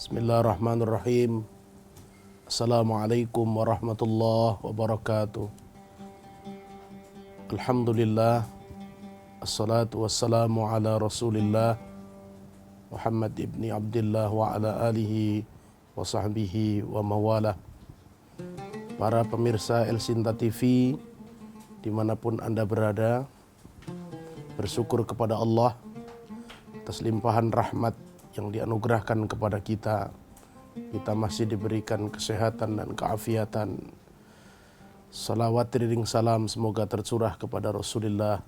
Bismillahirrahmanirrahim. Assalamualaikum warahmatullahi wabarakatuh. Alhamdulillah. Assalatu wassalamu ala rasulillah Muhammad ibni Abdillah wa ala alihi wa sahbihi wa mawalah. Para pemirsa El Sinta TV dimanapun Anda berada, bersyukur kepada Allah atas limpahan rahmat yang dianugerahkan kepada kita. Kita masih diberikan kesehatan dan keafiatan. Salawat ring salam semoga tercurah kepada Rasulullah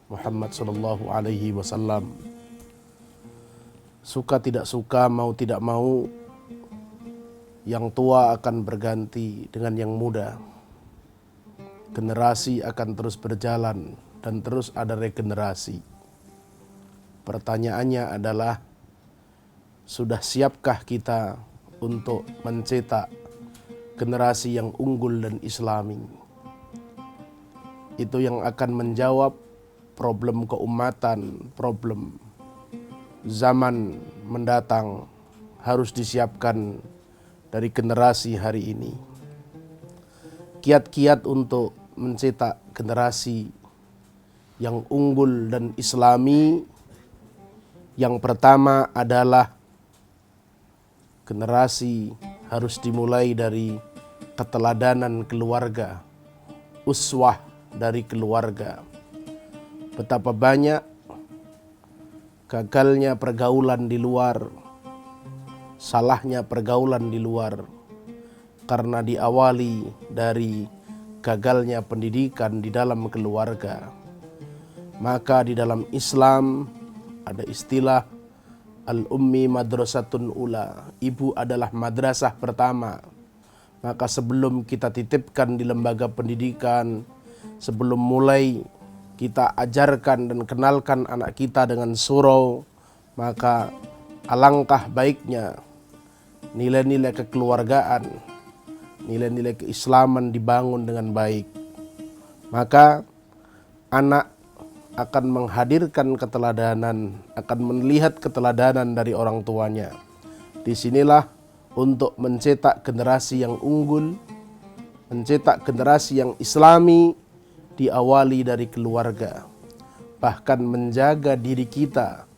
Muhammad sallallahu alaihi wasallam. Suka tidak suka, mau tidak mau, yang tua akan berganti dengan yang muda. Generasi akan terus berjalan dan terus ada regenerasi. Pertanyaannya adalah, sudah siapkah kita untuk mencetak generasi yang unggul dan islami? Itu yang akan menjawab problem keumatan, problem zaman mendatang harus disiapkan dari generasi hari ini. Kiat-kiat untuk mencetak generasi yang unggul dan islami, yang pertama adalah generasi harus dimulai dari keteladanan keluarga, uswah dari keluarga. Betapa banyak gagalnya pergaulan di luar, salahnya pergaulan di luar, karena diawali dari gagalnya pendidikan di dalam keluarga. Maka di dalam Islam ada istilah Al-Ummi Madrasatun Ula. Ibu adalah madrasah pertama. Maka sebelum kita titipkan di lembaga pendidikan, sebelum mulai kita ajarkan dan kenalkan anak kita dengan surau, maka alangkah baiknya nilai-nilai kekeluargaan, nilai-nilai keislaman dibangun dengan baik. Maka anak akan menghadirkan keteladanan, akan melihat keteladanan dari orang tuanya. Disinilah untuk mencetak generasi yang unggul, mencetak generasi yang islami, diawali dari keluarga. Bahkan menjaga diri kita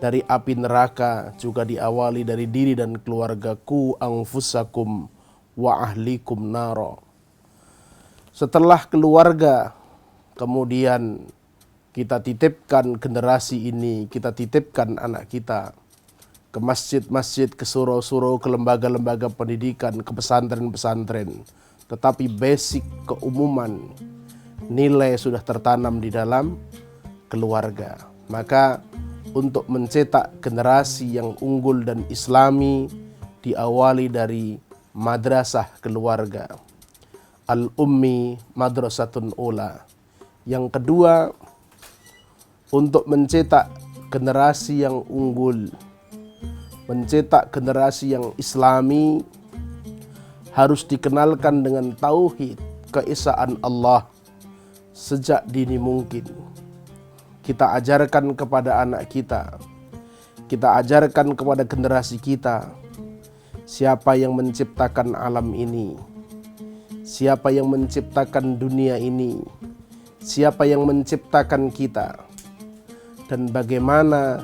dari api neraka juga diawali dari diri dan keluarga. Ku anfusakum wa ahlikum naro. Setelah keluarga, kemudian kita titipkan generasi ini, kita titipkan anak kita ke masjid-masjid, ke surau-surau, ke lembaga-lembaga pendidikan, ke pesantren-pesantren. Tetapi basic keumuman, nilai sudah tertanam di dalam keluarga. Maka untuk mencetak generasi yang unggul dan islami, diawali dari madrasah keluarga. Al-Ummi Madrasatun Ula. Yang kedua, untuk mencetak generasi yang unggul, mencetak generasi yang islami, harus dikenalkan dengan tauhid, keesaan Allah sejak dini mungkin. Kita ajarkan kepada anak kita ajarkan kepada generasi kita, siapa yang menciptakan alam ini, siapa yang menciptakan dunia ini, siapa yang menciptakan kita, dan bagaimana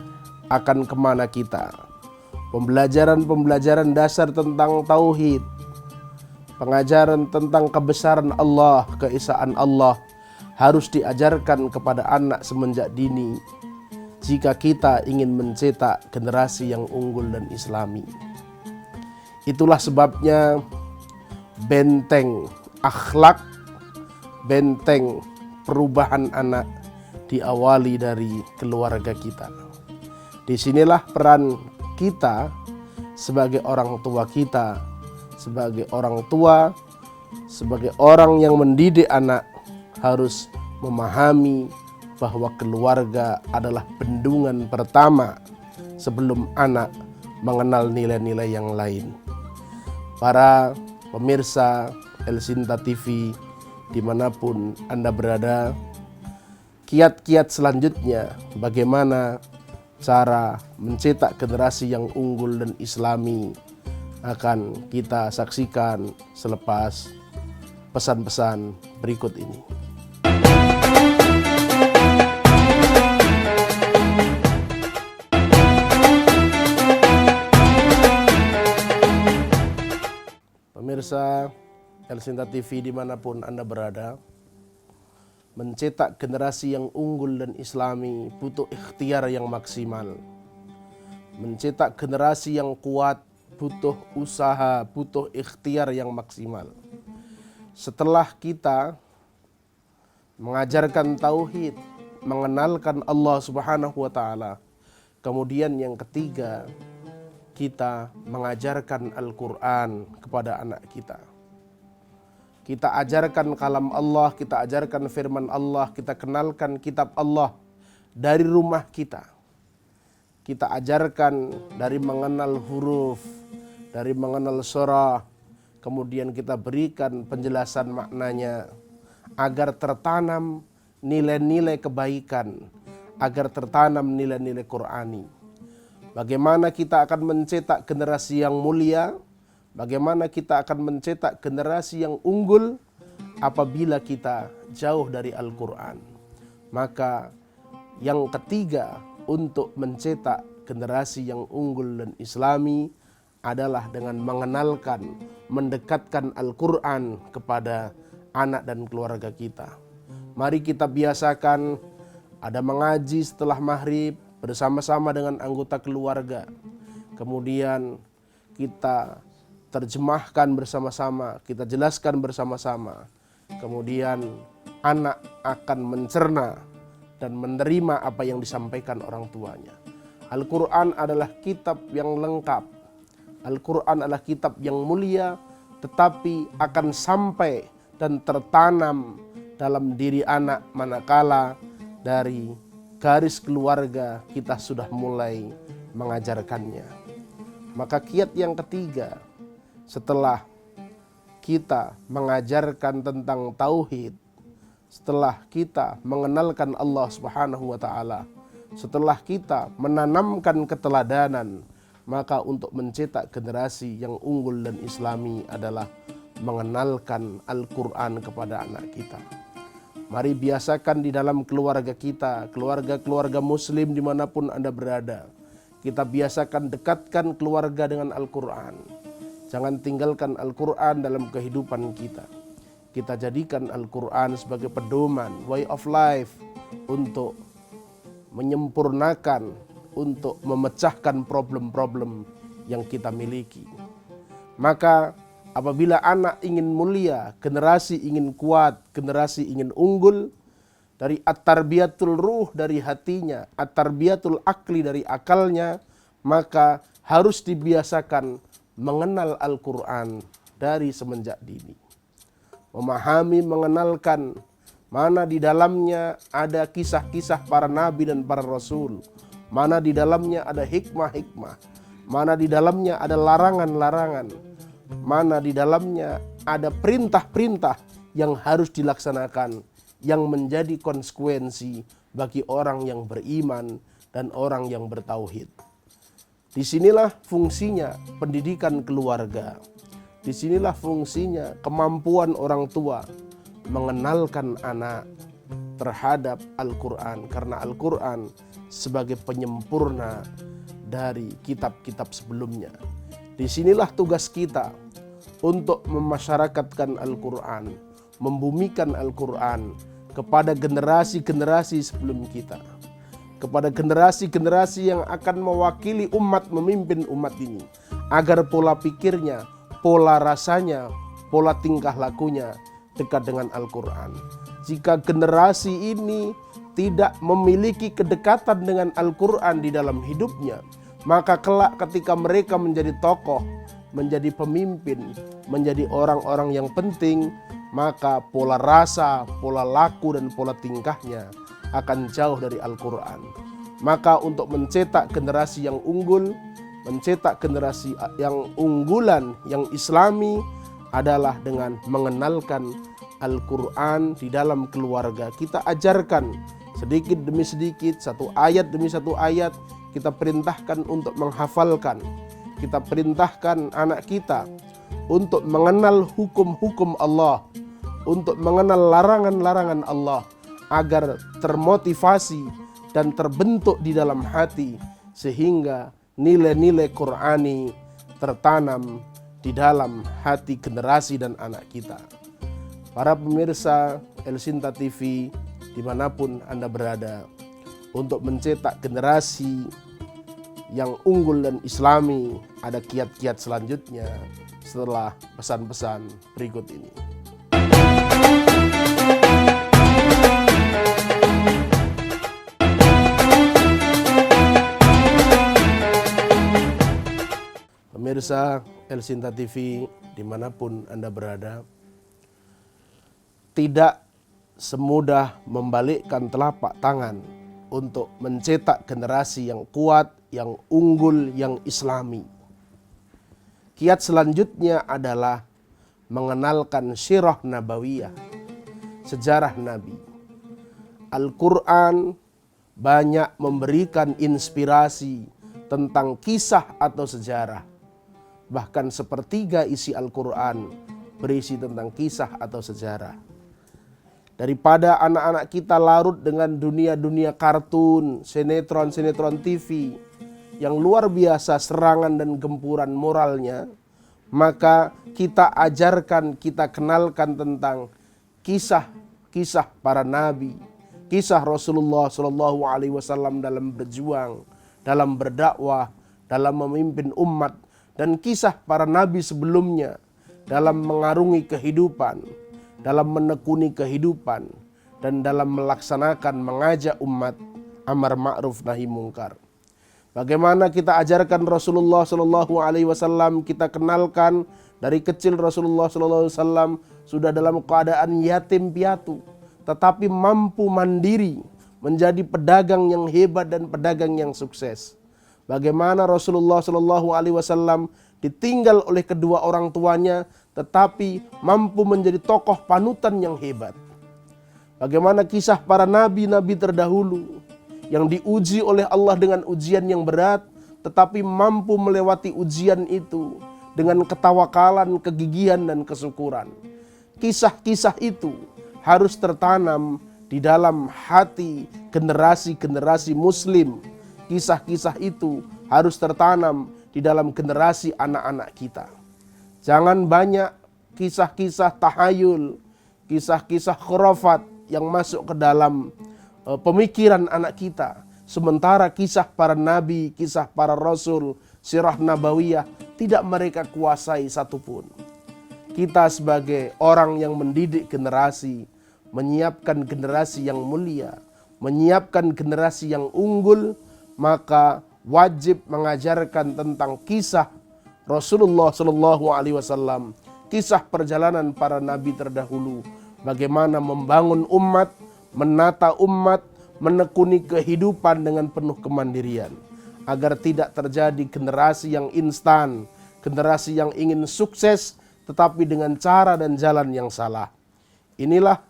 akan kemana kita. Pembelajaran dasar tentang tauhid, pengajaran tentang kebesaran Allah, keesaan Allah harus diajarkan kepada anak semenjak dini jika kita ingin mencetak generasi yang unggul dan islami. Itulah sebabnya benteng akhlak, benteng perubahan anak diawali dari keluarga kita. Disinilah peran kita sebagai orang tua kita, sebagai orang tua, sebagai orang yang mendidik anak, harus memahami bahwa keluarga adalah bendungan pertama sebelum anak mengenal nilai-nilai yang lain. Para pemirsa El Sinta TV dimanapun Anda berada, kiat-kiat selanjutnya bagaimana cara mencetak generasi yang unggul dan islami akan kita saksikan selepas pesan-pesan berikut ini. Pemirsa El Sinta TV dimanapun Anda berada, mencetak generasi yang unggul dan islami butuh ikhtiar yang maksimal. Mencetak generasi yang kuat butuh usaha, butuh ikhtiar yang maksimal. Setelah kita mengajarkan tauhid, mengenalkan Allah Subhanahu wa taala, kemudian yang ketiga, kita mengajarkan Al-Quran kepada anak kita. Kita ajarkan kalam Allah, kita ajarkan firman Allah, kita kenalkan kitab Allah dari rumah kita. Kita ajarkan dari mengenal huruf, dari mengenal surah, kemudian kita berikan penjelasan maknanya agar tertanam nilai-nilai kebaikan, agar tertanam nilai-nilai Qur'ani. Bagaimana kita akan mencetak generasi yang mulia, bagaimana kita akan mencetak generasi yang unggul apabila kita jauh dari Al-Quran. Maka yang ketiga untuk mencetak generasi yang unggul dan islami adalah dengan mengenalkan, mendekatkan Al-Quran kepada anak dan keluarga kita. Mari kita biasakan ada mengaji setelah maghrib, bersama-sama dengan anggota keluarga. Kemudian kita terjemahkan bersama-sama, kita jelaskan bersama-sama. Kemudian anak akan mencerna dan menerima apa yang disampaikan orang tuanya. Al-Quran adalah kitab yang lengkap. Al-Quran adalah kitab yang mulia, tetapi akan sampai dan tertanam dalam diri anak manakala dari garis keluarga kita sudah mulai mengajarkannya. Maka kiat yang ketiga, setelah kita mengajarkan tentang tauhid, setelah kita mengenalkan Allah Subhanahu wa taala, setelah kita menanamkan keteladanan, maka untuk mencetak generasi yang unggul dan islami adalah mengenalkan Al-Quran kepada anak kita. Mari biasakan di dalam keluarga kita, keluarga-keluarga muslim dimanapun Anda berada. Kita biasakan dekatkan keluarga dengan Al-Quran. Jangan tinggalkan Al-Quran dalam kehidupan kita. Kita jadikan Al-Quran sebagai pedoman, way of life, untuk menyempurnakan, untuk memecahkan problem-problem yang kita miliki. Maka apabila anak ingin mulia, generasi ingin kuat, generasi ingin unggul, dari at-tarbiyatul ruh dari hatinya, at-tarbiyatul akli dari akalnya, maka harus dibiasakan mengenal Al-Quran dari semenjak dini. Memahami, mengenalkan mana di dalamnya ada kisah-kisah para nabi dan para rasul, mana di dalamnya ada hikmah-hikmah, mana di dalamnya ada larangan-larangan, mana di dalamnya ada perintah-perintah yang harus dilaksanakan, yang menjadi konsekuensi bagi orang yang beriman dan orang yang bertauhid. Disinilah fungsinya pendidikan keluarga. Disinilah fungsinya kemampuan orang tua mengenalkan anak terhadap Al-Quran, karena Al-Quran sebagai penyempurna dari kitab-kitab sebelumnya. Disinilah tugas kita untuk memasyarakatkan Al-Quran, membumikan Al-Quran kepada generasi-generasi sebelum kita, kepada generasi-generasi yang akan mewakili umat, memimpin umat ini, agar pola pikirnya, pola rasanya, pola tingkah lakunya dekat dengan Al-Quran. Jika generasi ini tidak memiliki kedekatan dengan Al-Quran di dalam hidupnya, maka kelak ketika mereka menjadi tokoh, menjadi pemimpin, menjadi orang-orang yang penting, maka pola rasa, pola laku, dan pola tingkahnya akan jauh dari Al-Quran. Maka untuk mencetak generasi yang unggul, mencetak generasi yang unggulan, yang islami, adalah dengan mengenalkan Al-Quran di dalam keluarga. Kita ajarkan sedikit demi sedikit, satu ayat demi satu ayat, kita perintahkan untuk menghafalkan, kita perintahkan anak kita untuk mengenal hukum-hukum Allah, untuk mengenal larangan-larangan Allah, agar termotivasi dan terbentuk di dalam hati, sehingga nilai-nilai Qur'ani tertanam di dalam hati generasi dan anak kita. Para pemirsa El Sinta TV dimanapun Anda berada, untuk mencetak generasi yang unggul dan islami, ada kiat-kiat selanjutnya setelah pesan-pesan berikut ini. Pemirsa El Sinta TV dimanapun Anda berada, tidak semudah membalikkan telapak tangan untuk mencetak generasi yang kuat, yang unggul, yang islami. Kiat selanjutnya adalah mengenalkan sirah nabawiyah, sejarah Nabi. Al-Quran banyak memberikan inspirasi tentang kisah atau sejarah. Bahkan sepertiga isi Al-Quran berisi tentang kisah atau sejarah. Daripada anak-anak kita larut dengan dunia-dunia kartun, sinetron-sinetron TV yang luar biasa serangan dan gempuran moralnya, maka kita ajarkan, kita kenalkan tentang kisah-kisah para nabi, kisah Rasulullah SAW dalam berjuang, dalam berdakwah, dalam memimpin umat, dan kisah para nabi sebelumnya dalam mengarungi kehidupan, dalam menekuni kehidupan, dan dalam melaksanakan mengajak umat amar ma'ruf nahi mungkar. Bagaimana kita ajarkan Rasulullah SAW, kita kenalkan dari kecil Rasulullah SAW sudah dalam keadaan yatim piatu, tetapi mampu mandiri menjadi pedagang yang hebat dan pedagang yang sukses. Bagaimana Rasulullah SAW ditinggal oleh kedua orang tuanya, tetapi mampu menjadi tokoh panutan yang hebat. Bagaimana kisah para nabi-nabi terdahulu yang diuji oleh Allah dengan ujian yang berat, tetapi mampu melewati ujian itu dengan ketawakalan, kegigihan, dan kesyukuran. Kisah-kisah itu harus tertanam di dalam hati generasi-generasi muslim. Kisah-kisah itu harus tertanam di dalam generasi anak-anak kita. Jangan banyak kisah-kisah tahayul, kisah-kisah khurafat yang masuk ke dalam pemikiran anak kita. Sementara kisah para nabi, kisah para rasul, sirah nabawiyah tidak mereka kuasai satupun. Kita sebagai orang yang mendidik generasi, menyiapkan generasi yang mulia, menyiapkan generasi yang unggul, maka wajib mengajarkan tentang kisah Rasulullah SAW, kisah perjalanan para nabi terdahulu, bagaimana membangun umat, menata umat, menekuni kehidupan dengan penuh kemandirian, agar tidak terjadi generasi yang instan, generasi yang ingin sukses tetapi dengan cara dan jalan yang salah. Inilah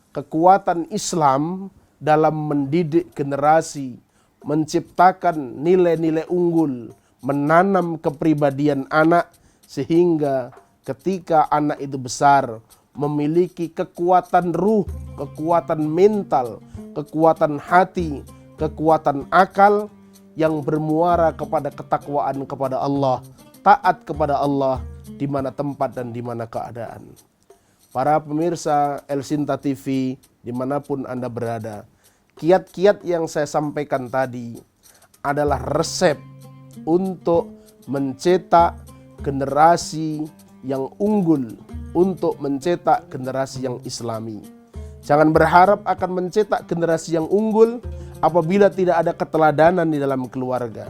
kekuatan Islam dalam mendidik generasi, menciptakan nilai-nilai unggul, menanam kepribadian anak, sehingga ketika anak itu besar memiliki kekuatan ruh, kekuatan mental, kekuatan hati, kekuatan akal yang bermuara kepada ketakwaan kepada Allah, taat kepada Allah di mana tempat dan di mana keadaan. Para pemirsa El Sinta TV dimanapun Anda berada, kiat-kiat yang saya sampaikan tadi adalah resep untuk mencetak generasi yang unggul, untuk mencetak generasi yang islami. Jangan berharap akan mencetak generasi yang unggul apabila tidak ada keteladanan di dalam keluarga.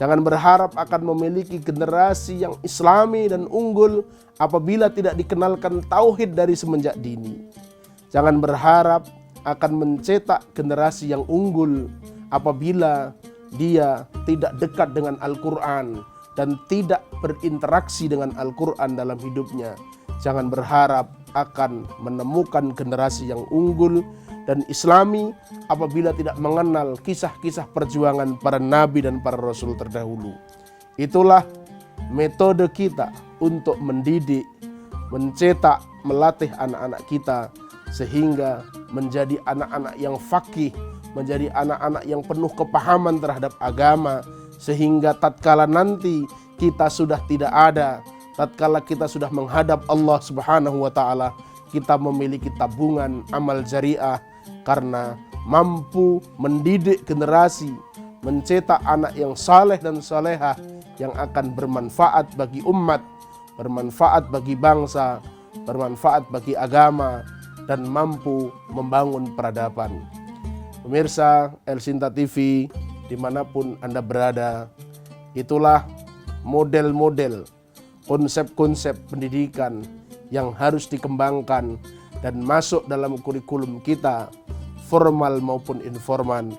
Jangan berharap akan memiliki generasi yang islami dan unggul apabila tidak dikenalkan tauhid dari semenjak dini. Jangan berharap akan mencetak generasi yang unggul apabila dia tidak dekat dengan Al-Quran dan tidak berinteraksi dengan Al-Quran dalam hidupnya. Jangan berharap akan menemukan generasi yang unggul dan Islami apabila tidak mengenal kisah-kisah perjuangan para nabi dan para rasul terdahulu. Itulah metode kita untuk mendidik, mencetak, melatih anak-anak kita sehingga menjadi anak-anak yang faqih, menjadi anak-anak yang penuh kepahaman terhadap agama, sehingga tatkala nanti kita sudah tidak ada, tatkala kita sudah menghadap Allah Subhanahu wa taala, kita memiliki tabungan amal jariah karena mampu mendidik generasi, mencetak anak yang saleh dan salehah yang akan bermanfaat bagi umat, bermanfaat bagi bangsa, bermanfaat bagi agama, dan mampu membangun peradaban. Pemirsa El Sinta TV dimanapun Anda berada, itulah model-model, konsep-konsep pendidikan yang harus dikembangkan dan masuk dalam kurikulum kita, formal maupun informal,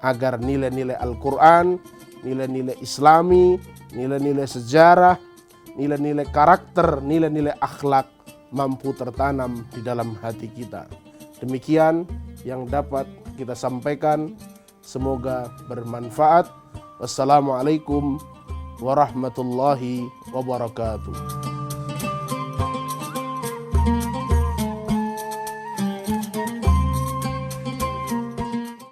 agar nilai-nilai Al-Quran, nilai-nilai Islami, nilai-nilai sejarah, nilai-nilai karakter, nilai-nilai akhlak mampu tertanam di dalam hati kita. Demikian yang dapat kita sampaikan, semoga bermanfaat. Wassalamualaikum warahmatullahi wabarakatuh.